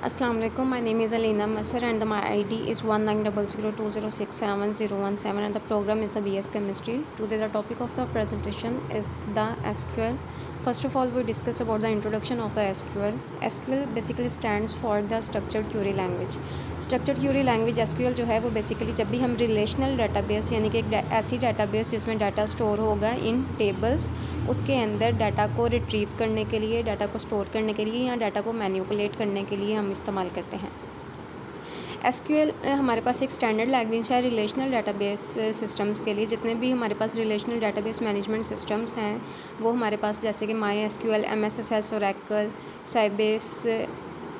Assalamu alaikum. My name is Alina Masar and my ID is 190020677017 and the program is the BS Chemistry. Today the topic of the presentation is the SQL. First of all, we discuss about the introduction of the SQL. SQL basically stands for the Structured Query Language. Structured Query Language SQL जो है वो basically जब भी हम relational database यानी कि एक ऐसी डाटाबेस जिसमें डाटा स्टोर होगा इन टेबल्स, उसके अंदर डाटा को रिट्रीव करने के लिए, डाटा को स्टोर करने के लिए या डाटा को मैनिपुलेट करने के लिए हम इस्तेमाल करते हैं। एसक्यूएल हमारे पास एक स्टैंडर्ड लैंग्वेज है रिलेशनल डाटाबेस सिस्टम्स के लिए। जितने भी हमारे पास रिलेशनल डाटाबेस मैनेजमेंट सिस्टम्स हैं वो हमारे पास जैसे कि MySQL, MSSS, Oracle, Sybase,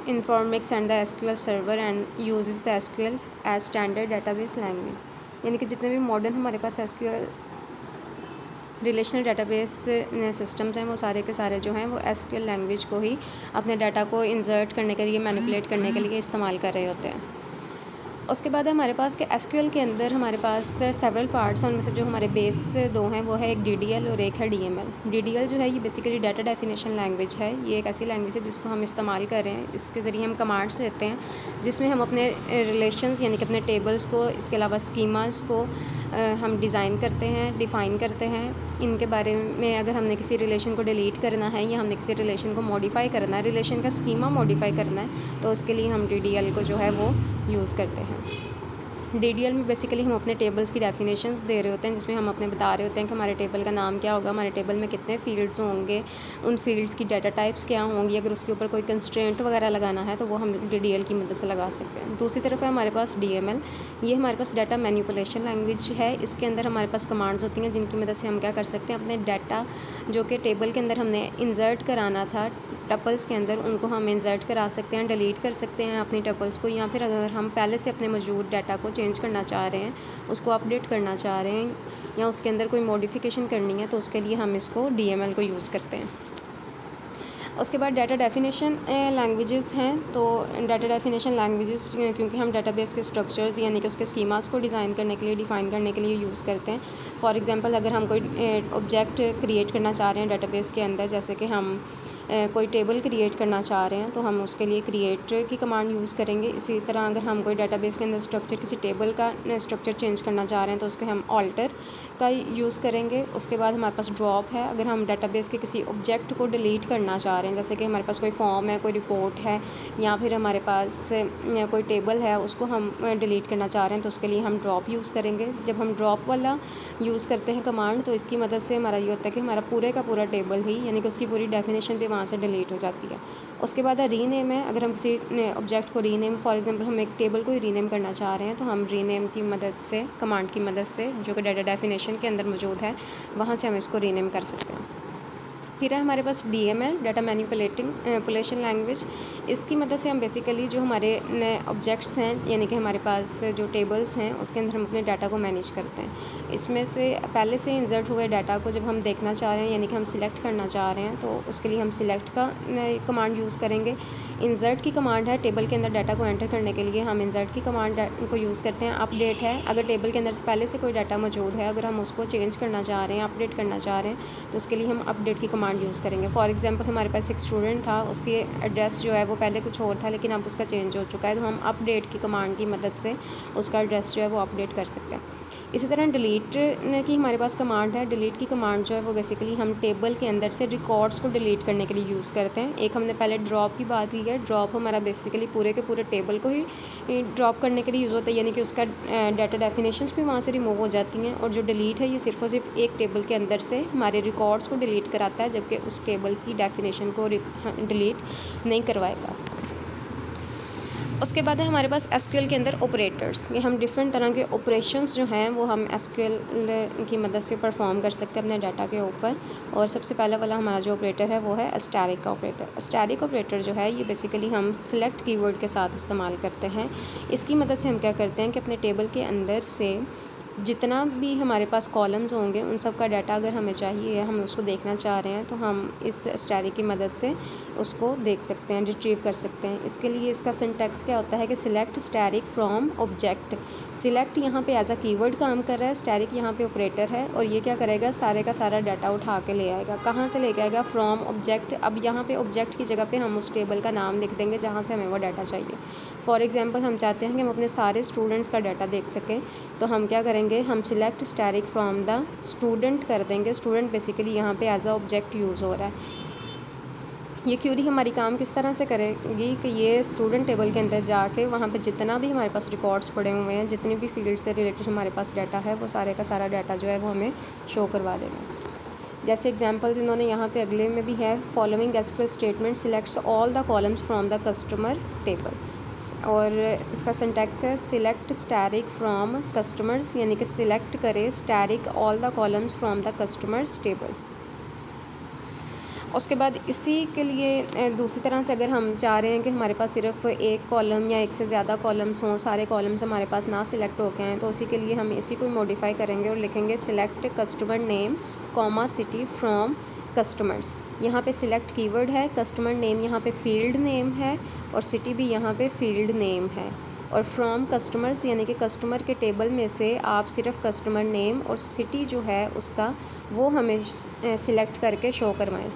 Informix and the SQL server and uses the SQL as standard database language. यानी कि जितने भी मॉडर्न हमारे पास एसक्यूएल रिलेशनल डाटाबेस सिस्टम्स हैं वो सारे के सारे जो हैं वो एसक्यूएल लैंग्वेज को ही अपने डाटा को इंसर्ट करने के लिए, मैनिपुलेट करने के लिए इस्तेमाल कर रहे होते हैं। उसके बाद हमारे पास कि एसक्यूएल के अंदर हमारे पास सेवरल पार्ट्स हैं। उनमें से जो हमारे बेस दो हैं वो है एक DDL और एक है DML। DDL जो है ये बेसिकली डाटा डेफिनेशन लैंग्वेज है। ये एक ऐसी लैंग्वेज है जिसको हम इस्तेमाल कर रहे हैं। इसके ज़रिए हम कमांड्स देते हैं जिसमें हम अपने रिलेशंस यानी कि अपने टेबल्स को, इसके अलावा स्कीमास को हम डिज़ाइन करते हैं, डिफ़ाइन करते हैं। इनके बारे में अगर हमने किसी रिलेशन को डिलीट करना है या हमने किसी रिलेशन को मॉडिफाई करना है, रिलेशन का स्कीमा मॉडिफाई करना है, तो उसके लिए हम DDL को जो है वो यूज़ करते हैं। DDL में बेसिकली हम अपने टेबल्स की डेफिनेशंस दे रहे होते हैं जिसमें हम अपने बता रहे होते हैं कि हमारे टेबल का नाम क्या होगा, हमारे टेबल में कितने फील्ड्स होंगे, उन फील्ड्स की डाटा टाइप्स क्या होंगी। अगर उसके ऊपर कोई कंस्ट्रेंट वगैरह लगाना है तो वो हम DDL की मदद से लगा सकते हैं। दूसरी तरफ है हमारे पास DML। ये हमारे पास डाटा मैनिपुलेशन लैंग्वेज है। इसके अंदर हमारे पास कमांड्स होती हैं जिनकी मदद से हम क्या कर सकते हैं, अपने डाटा जो कि टेबल के अंदर हमने इंसर्ट कराना था टपल्स के अंदर, उनको हम इंसर्ट करा सकते हैं, डिलीट कर सकते हैं अपनी टपल्स को, या फिर अगर हम पहले से अपने मौजूद डाटा को चेंज करना चाह रहे हैं, उसको अपडेट करना चाह रहे हैं या उसके अंदर कोई मॉडिफिकेशन करनी है तो उसके लिए हम इसको DML को यूज़ करते हैं। उसके बाद डाटा डेफिनेशन लैंग्वेजेस हैं। तो डाटा डेफिनेशन लैंग्वेजेस क्योंकि हम डाटाबेस के स्ट्रक्चर्स यानी कि उसके स्कीमास को डिज़ाइन करने के लिए, डिफ़ाइन करने के लिए यूज़ करते हैं। फॉर एग्जांपल अगर हम कोई ऑब्जेक्ट क्रिएट करना चाह रहे हैं डाटाबेस के अंदर, जैसे कि हम कोई टेबल क्रिएट करना चाह रहे हैं तो हम उसके लिए क्रिएट की कमांड यूज़ करेंगे। इसी तरह अगर हम कोई डाटाबेस के अंदर स्ट्रक्चर, किसी टेबल का स्ट्रक्चर चेंज करना चाह रहे हैं तो उसके हम ऑल्टर का यूज़ करेंगे। उसके बाद हमारे पास ड्रॉप है। अगर हम डाटाबेस के किसी ऑब्जेक्ट को डिलीट करना चाह रहे हैं, जैसे कि हमारे पास कोई फॉर्म है, कोई रिपोर्ट है या फिर हमारे पास कोई टेबल है, उसको हम डिलीट करना चाह रहे हैं तो उसके लिए हम ड्रॉप यूज़ करेंगे। जब हम ड्रॉप वाला यूज़ करते हैं कमांड तो इसकी मदद से हमारा ये होता है कि हमारा पूरे का पूरा टेबल ही यानी कि उसकी पूरी डेफिनेशन भी वहाँ से डिलीट हो जाती है। उसके बाद रीनेम है। अगर हम किसी ऑब्जेक्ट को रीनेम, फॉर एग्जांपल हम एक टेबल को ही रीनेम करना चाह रहे हैं तो हम रीनेम की मदद से, कमांड की मदद से जो कि डाटा डेफिनेशन के अंदर मौजूद है, वहाँ से हम इसको रीनेम कर सकते हैं। फिर है हमारे पास DML डाटा मैनिपुलेशन लैंग्वेज। इसकी मदद से हम बेसिकली जो हमारे नए ऑब्जेक्ट्स हैं यानी कि हमारे पास जो टेबल्स हैं उसके अंदर हम अपने डाटा को मैनेज करते हैं। इसमें से पहले से इंसर्ट हुए डाटा को जब हम देखना चाह रहे हैं यानी कि हम सिलेक्ट करना चाह रहे हैं तो उसके लिए हम सिलेक्ट का कमांड यूज़ करेंगे। इंसर्ट की कमांड है टेबल के अंदर डाटा को एंटर करने के लिए, हम इंसर्ट की कमांड को यूज़ करते हैं। अपडेट है, अगर टेबल के अंदर से पहले से कोई डाटा मौजूद है, अगर हम उसको चेंज करना चाह रहे हैं, अपडेट करना चाह रहे हैं तो उसके लिए हम अपडेट की कमांड यूज़ करेंगे। फॉर एग्जांपल हमारे पास एक स्टूडेंट था, उसकी एड्रेस जो है वो पहले कुछ और था लेकिन अब उसका चेंज हो चुका है, तो हम अपडेट की कमांड की मदद से उसका एड्रेस जो है वो अपडेट कर सकते हैं। इसी तरह डिलीट की हमारे पास कमांड है। डिलीट की कमांड जो है वो बेसिकली हम टेबल के अंदर से रिकॉर्ड्स को डिलीट करने के लिए यूज़ करते हैं। एक हमने पहले ड्रॉप की बात की है। ड्रॉप हमारा बेसिकली पूरे के पूरे टेबल को ही ड्रॉप करने के लिए यूज़ होता है, यानी कि उसका डाटा डेफिनेशंस भी वहाँ से रिमूव हो जाती हैं। और जो डिलीट है ये सिर्फ और सिर्फ एक टेबल के अंदर से हमारे रिकॉर्ड्स को डिलीट कराता है, जबकि उस टेबल की डेफिनेशन को डिलीट नहीं करवाएगा। उसके बाद है हमारे पास SQL के अंदर ऑपरेटर्स। ये हम डिफरेंट तरह के ऑपरेशंस जो हैं वो हम SQL की मदद से परफॉर्म कर सकते हैं अपने डाटा के ऊपर। और सबसे पहला वाला हमारा जो ऑपरेटर है वो है एस्टेरिक का ऑपरेटर। एस्टेरिक ऑपरेटर जो है ये बेसिकली हम सिलेक्ट कीवर्ड के साथ इस्तेमाल करते हैं। इसकी मदद से हम क्या करते हैं कि अपने टेबल के अंदर से जितना भी हमारे पास कॉलम्स होंगे उन सब का डाटा अगर हमें चाहिए, हम उसको देखना चाह रहे हैं, तो हम इस स्टैरिक की मदद से उसको देख सकते हैं, रिट्रीव कर सकते हैं। इसके लिए इसका सिंटैक्स क्या होता है कि select asterisk from object. Select यहाँ पे एज अ कीवर्ड काम कर रहा है, स्टैरिक यहाँ पे ऑपरेटर है, और ये क्या करेगा, सारे का सारा डाटा उठा के ले आएगा। कहाँ से लेके आएगा, फ्रॉम ऑब्जेक्ट। अब यहाँ पे ऑब्जेक्ट की जगह पे हम उस टेबल का नाम लिख देंगे जहाँ से हमें वो डाटा चाहिए। फॉर एग्जांपल हम चाहते हैं कि हम अपने सारे स्टूडेंट्स का डाटा देख सकें, तो हम क्या करेंगे, हम select asterisk from the student कर देंगे। स्टूडेंट बेसिकली यहाँ पे एज अ ऑब्जेक्ट यूज़ हो रहा है। ये क्यूरी हमारी काम किस तरह से करेगी कि ये स्टूडेंट टेबल के अंदर जाके वहाँ पे जितना भी हमारे पास रिकॉर्ड्स पड़े हुए हैं, जितनी भी फील्ड से रिलेटेड हमारे पास डाटा है, वो सारे का सारा डाटा जो है वो हमें शो करवा देगा। जैसे एग्जांपल्स इन्होंने यहाँ पे अगले में भी है, following SQL statement selects all the columns from the customer table. और इसका सिंटैक्स है सिलेक्ट स्टैरिक फ्रॉम कस्टमर्स, यानी कि सिलेक्ट करे asterisk all the columns from the customers table. उसके बाद इसी के लिए दूसरी तरह से अगर हम चाह रहे हैं कि हमारे पास सिर्फ एक कॉलम या एक से ज़्यादा कॉलम्स हों, सारे कॉलम्स हमारे पास ना सिलेक्ट हो गए हैं, तो उसी के लिए हम इसी को मॉडिफाई करेंगे और लिखेंगे select customer name comma city from customers. यहाँ पे सिलेक्ट कीवर्ड है, कस्टमर नेम यहाँ पे फील्ड नेम है, और सिटी भी यहाँ पे फील्ड नेम है। और फ्रॉम कस्टमर्स यानी कि कस्टमर के टेबल में से आप सिर्फ कस्टमर नेम और सिटी जो है उसका वो हमें सिलेक्ट करके शो करवाएं।